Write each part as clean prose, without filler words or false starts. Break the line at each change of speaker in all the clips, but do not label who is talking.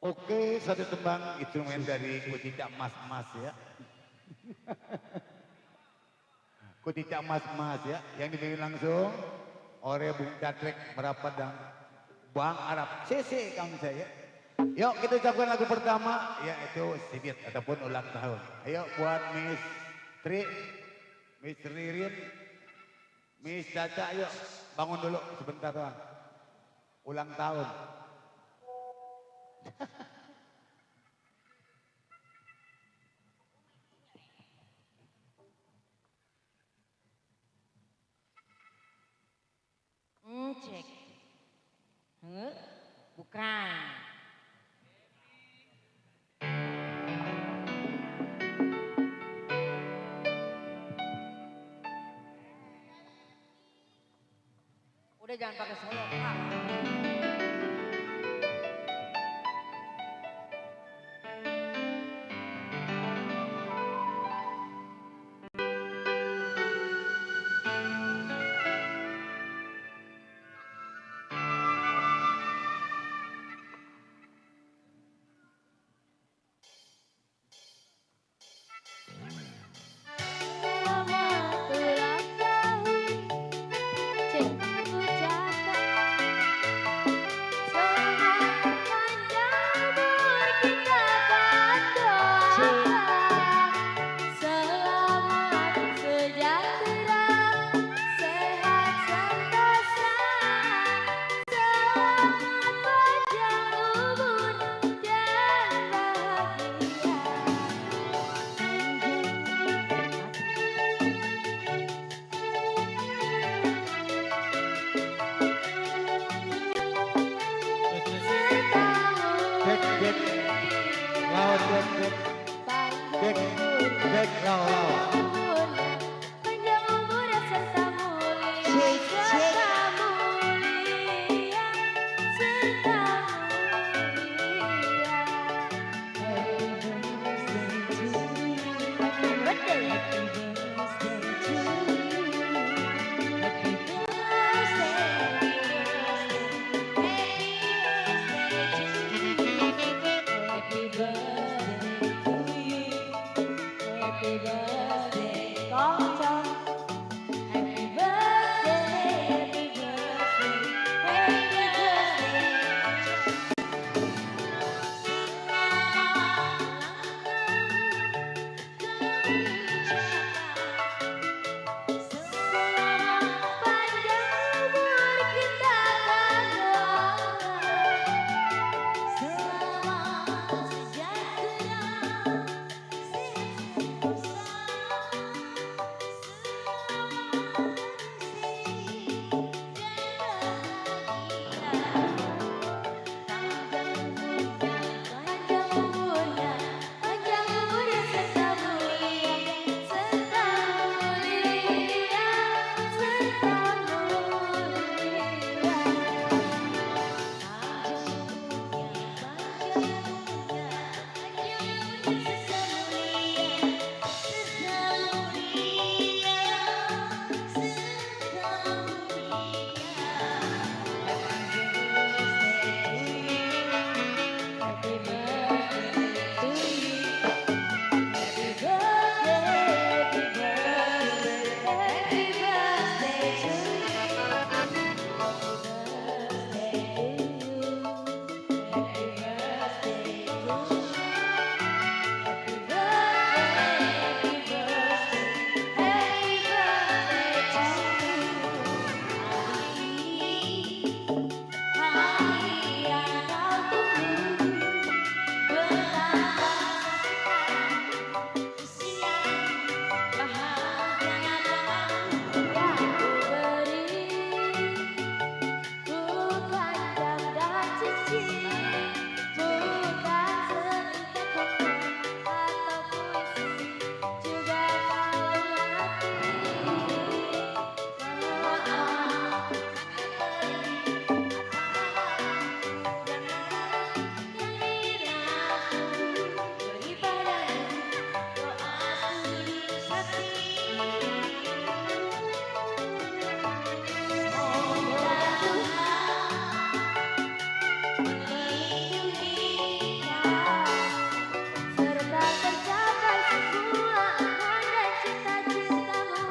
Oke, satu tembang instrumen dari Kucicak Mas-Mas ya. Kucicak Mas-Mas ya, yang dipimpin langsung oleh Bung Catrek Merapat dan Bang Arab. CC kami saya. Yuk kita ucapkan lagu pertama, yaitu Sibit ataupun ulang tahun. Ayo buat Miss Tri, Miss Ririn, Miss Caca, yuk bangun dulu sebentar doang. Ulang tahun.
Cek. Bukan. Udah jangan pakai solo, Pak.
Cek lau.
Panjang umur serta mulia,
Cek, cek.
serta mulia, serta mulia. Happy birthday to you. Happy birthday. Happy birthday to you. Happy birthday, happy birthday to you. Happy birthday to you. Happy birthday, Kongco. Happy birthday, happy birthday, happy birthday. Selamat panjang umur kita berdua. Selamat sejahtera, sehat bersama, selamat bersih dan bahagia. Panjang umurnya serta mulia, serta mulia, serta mulia. Happy birthday to you. Happy birthday, happy birthday, happy birthday to you. Happy birthday to you. Happy birthday to you. Happy birthday, happy birthday, happy birthday to you. Hari yang kau tunggu bertambah usia, bahagia yang ku beri, bukan jam dan cincin, bukan seikat bunga atau puisi, juga kalung hati. Maaf, serta tercapai semua angan dan cita-citamu.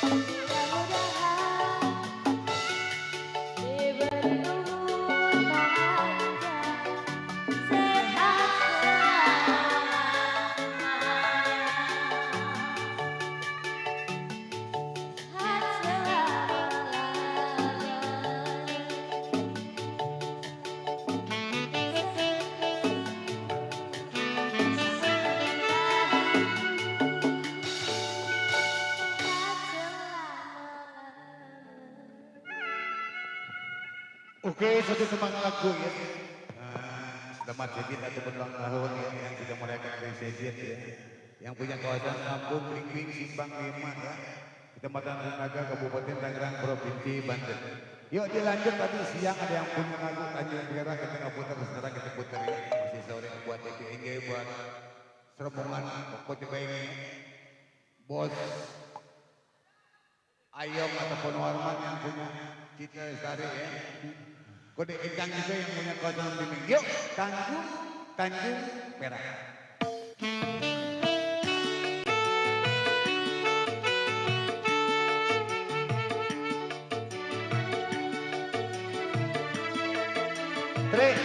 Mudah-mudahan diberi umur panjang, sehat
Oke, satu semangat lagu ya. Selamat Jadid ataupun ulang tahun ya, yang sudah merayakan dari Jadid ya. Yang punya kawasan Kampung Lingwing Simpang 5 ya. Kecamatan Renaga, Kabupaten Tangerang, Provinsi Banten. Yuk dilanjut, tadi siang ada yang punya lagu Tanjung Perak, kita nggak putar, sekarang kita putar ya. Masih sore buat TPNG, buat serombongan Kota ini. Bos Ayong ataupun Warman yang punya Citra Lestari ya. Kode Ikan juga yang punya kawasan bimbing. Yuk, Tanjung Perak. Three.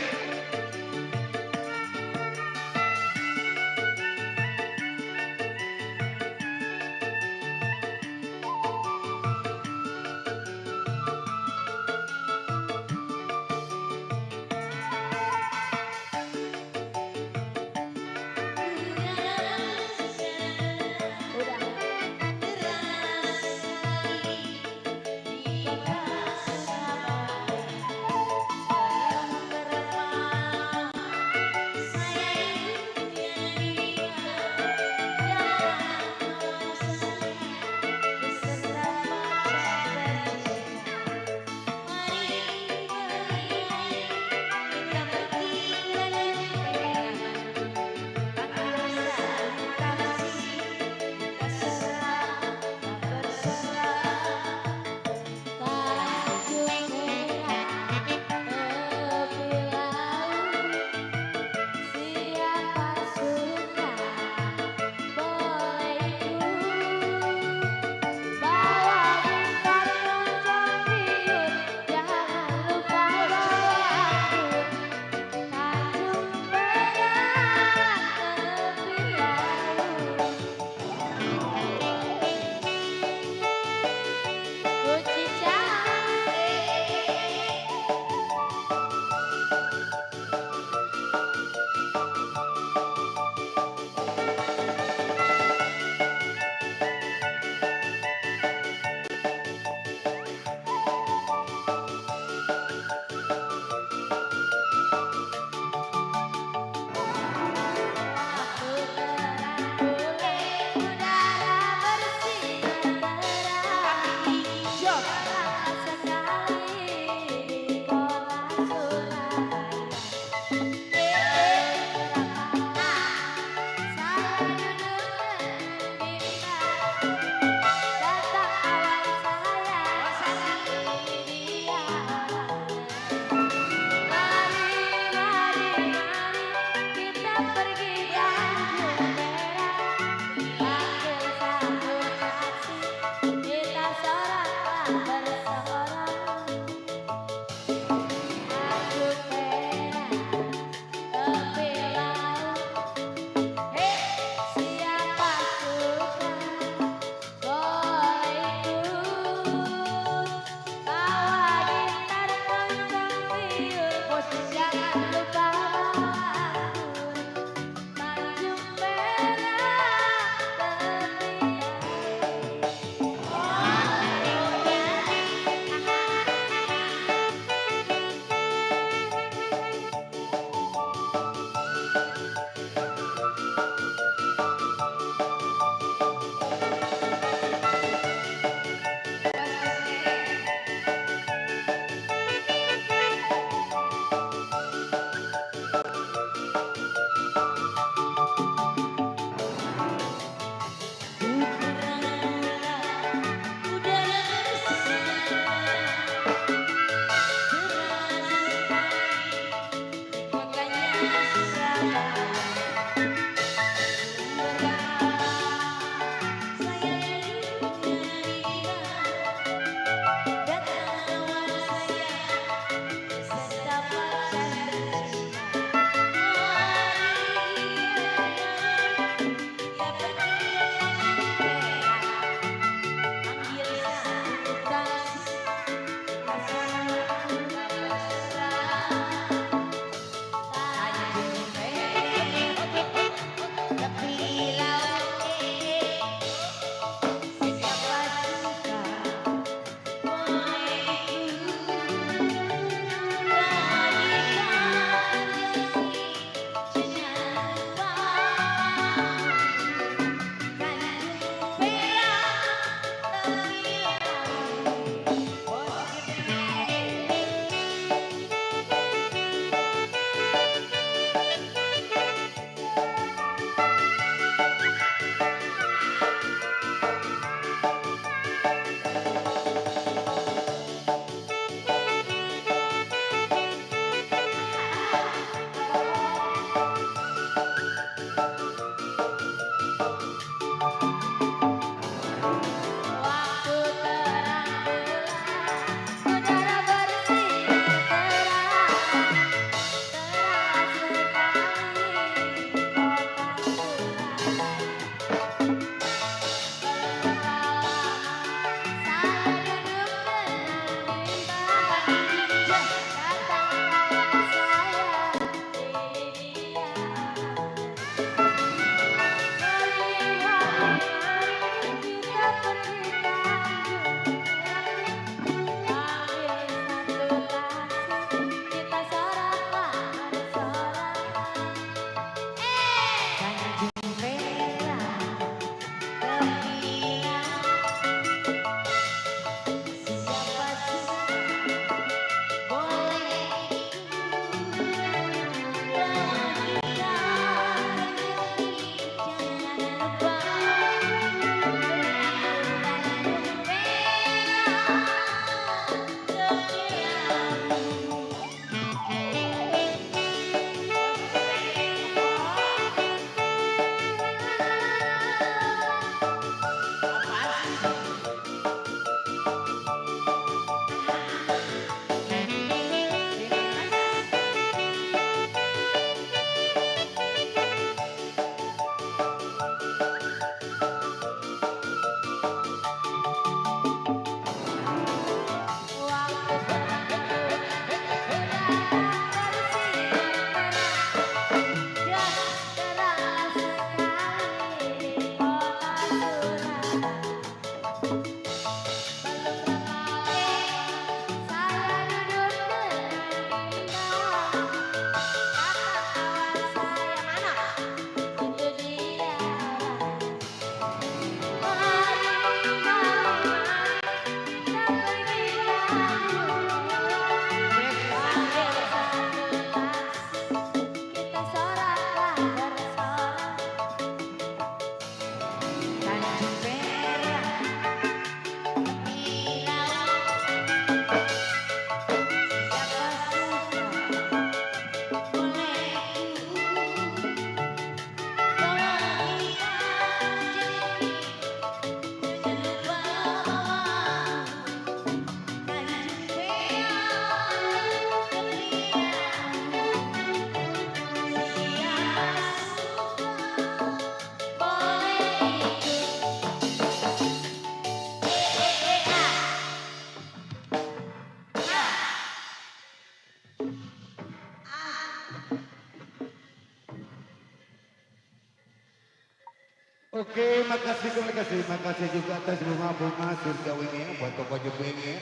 Oke, makasih juga atas bunga-bunga surgawinya buat Koko Jepengnya.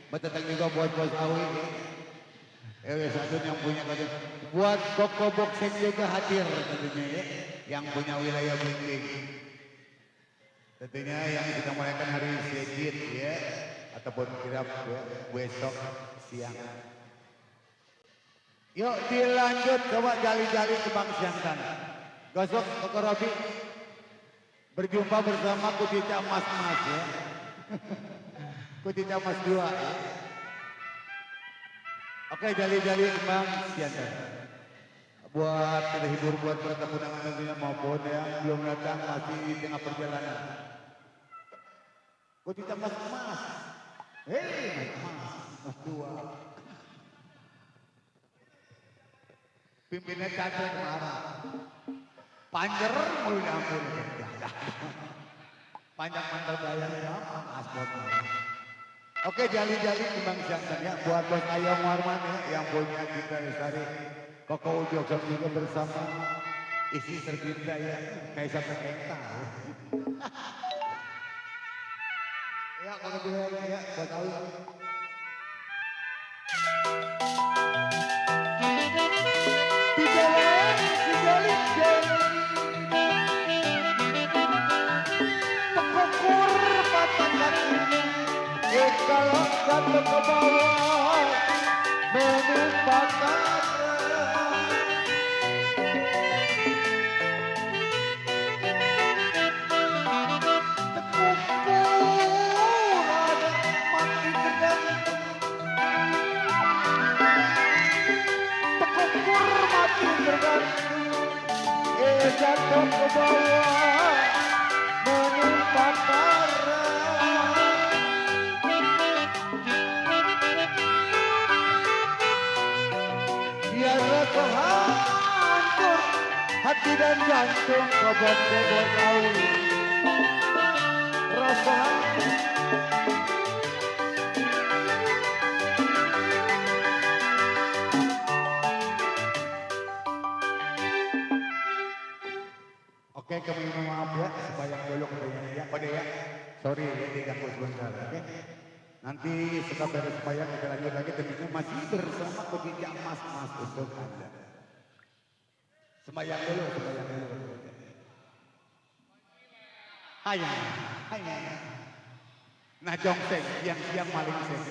Betetang juga buat Bos Awi. Satu yang punya kado. Buat Koko Boxing juga hadir tentunya ya. Yang punya wilayah Blinking. Tentunya yang kita merayakan hari Sejid ya. Ataupun kirap ya, besok siang. Yuk dilanjut coba jali-jali ke Bang Siantan. Gosok Koko Robi. Berjumpa bersama Kutica Mas ya. Kutica Mas 2 ya. Oke, jali-jali Bang Siantan. Buat terhibur buat para tamu undangan tentunya maupun yang belum datang masih di tengah perjalanan. Kutica Mas. Hei, Mas 2. Pimpinnya Catrek marah. Panjer mulu ampun. Panjang mantel bayar gampang aspot. Oke, jali-jali Bang Siantan ya. Buat Bos Ayong Warman ya, yang punya kita Lestari. Koko Ujo juga bersama isi tercinta ya. Kaisar Tekenta. Ya, kalau juga ya, buat Ayong. Kalau jatuh ke bawah menimpa jatuh ke bawah menimpa hancur hati dan jantung kebon-kebon tahu rasa hancur. Oke, kami minta maaf ya, sebayang dulu kebayang ya, pada ya. Sorry ya, diganggu sebentar. Oke. Nanti setelah beres sebayang kita lanjut lagi, tentunya masih bersama Kutica Mas untuk Anda. Sebayang dulu. Hai. Nah jongseng, siang-siang maling seng.